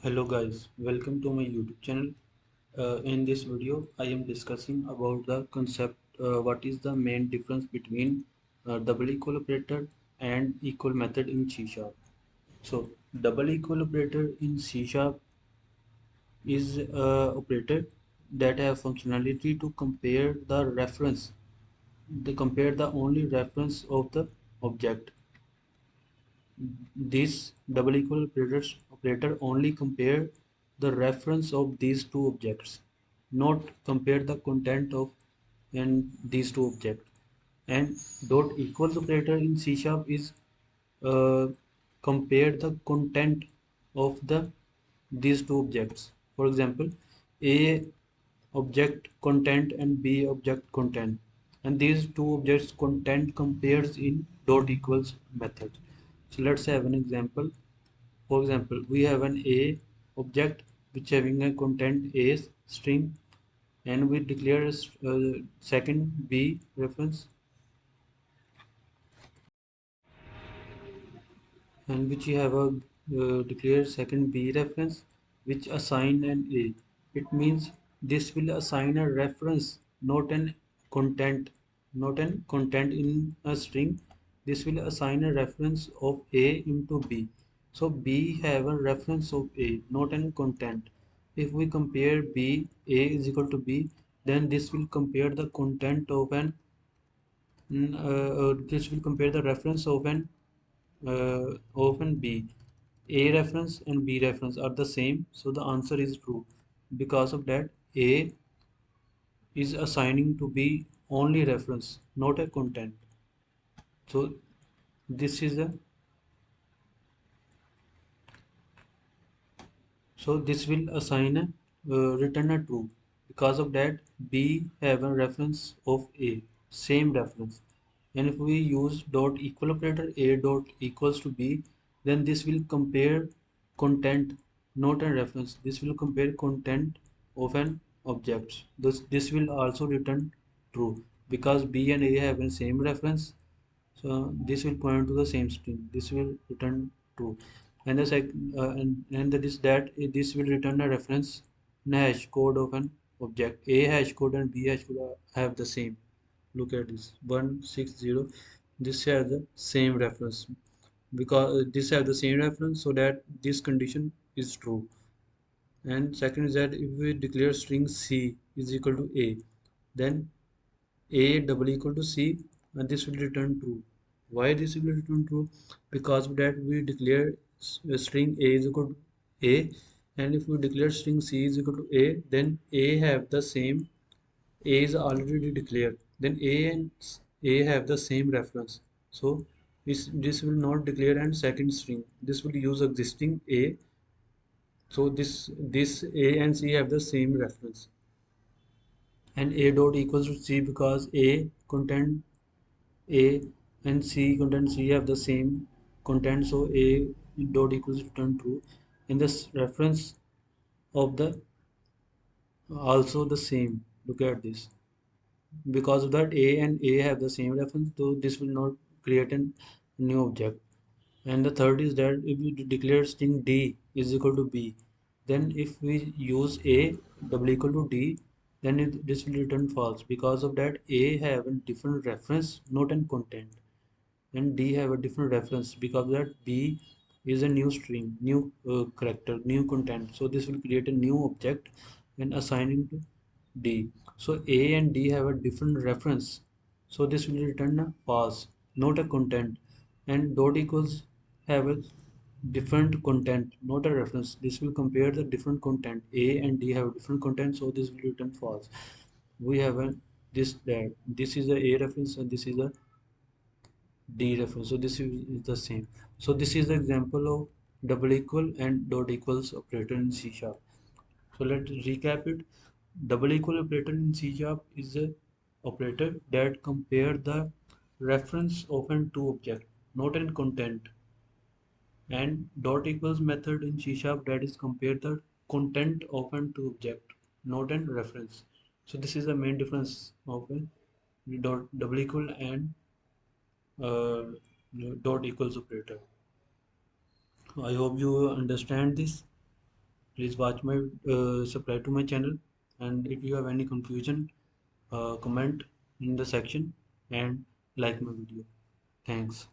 Hello guys, welcome to my YouTube channel. In this video, I am discussing about the concept what is the main difference between double equal operator and equal method in C sharp. So double equal operator in C sharp is operator that have functionality to compare the reference. They compare the only reference of the object. This double equal operator only compare the reference of these two objects, not compare the content of and these two objects. And dot equals operator in C sharp is uh, compare the content of the these two objects. For example, A object content and B object content, and these two objects content compares in dot equals method. So let's have an example. For example, we have an A object which having a content A string, and we declare a second B reference, and which you have a declared second B reference which assign an A. It means this will assign a reference, not an content, not an content in a string. This will assign a reference of A into B. So B have a reference of A, not an content. If we compare B, A is equal to B, then this will compare the content of an this will compare the reference of an B. A reference and B reference are the same, so the answer is true. Because of that, A is assigning to B only reference, not a content. So this is a this will assign a return a true. Because of that, B have a reference of A, same reference. And if we use dot equal operator, A dot equals to B, then this will compare content, not a reference. This will compare content of an object. This will also return true because B and A have the same reference. So this will point to the same string. This will return true, and the and that is that this will return a reference in a hash code of an object. A hash code and B hash code have the same. Look at this 160. This has the same reference because this have the same reference, so that this condition is true. And second is that if we declare string C is equal to A, then A double equal to C, and this will return true. Why this will return true? Because of that we declare string A is equal to A, and if we declare string C is equal to A, then A have the same. A is already declared, then A and A have the same reference. So this will not declare and second string. This will use existing A. So this A and C have the same reference, and A dot equals to C because A content A and C content C have the same content, so A dot equals return true. And this reference of the also the same. Look at this. Because of that A and A have the same reference, so this will not create a new object. And the third is that if we declare string D is equal to B, then if we use A double equal to D, then this will return false. Because of that A have a different reference, not an content, and D have a different reference. Because that B is a new string, new character, new content, so this will create a new object and assign it to D. So A and D have a different reference, so this will return a false, not a content. And dot equals have a different content, not a reference. This will compare the different content. A and D have different content, so this will return false. We have a this is a A reference and this is a D reference. So this is the same. So this is the example of double equal and dot equals operator in C sharp. So let's recap it. Double equal operator in C sharp is a operator that compare the reference of an two object, not in content. And dot equals method in C sharp that is compare the content of an two object, not an reference. So this is the main difference of a double equal and uh, dot equals operator. I hope you understand this. Please watch my subscribe to my channel, and if you have any confusion, comment in the section and like my video. Thanks.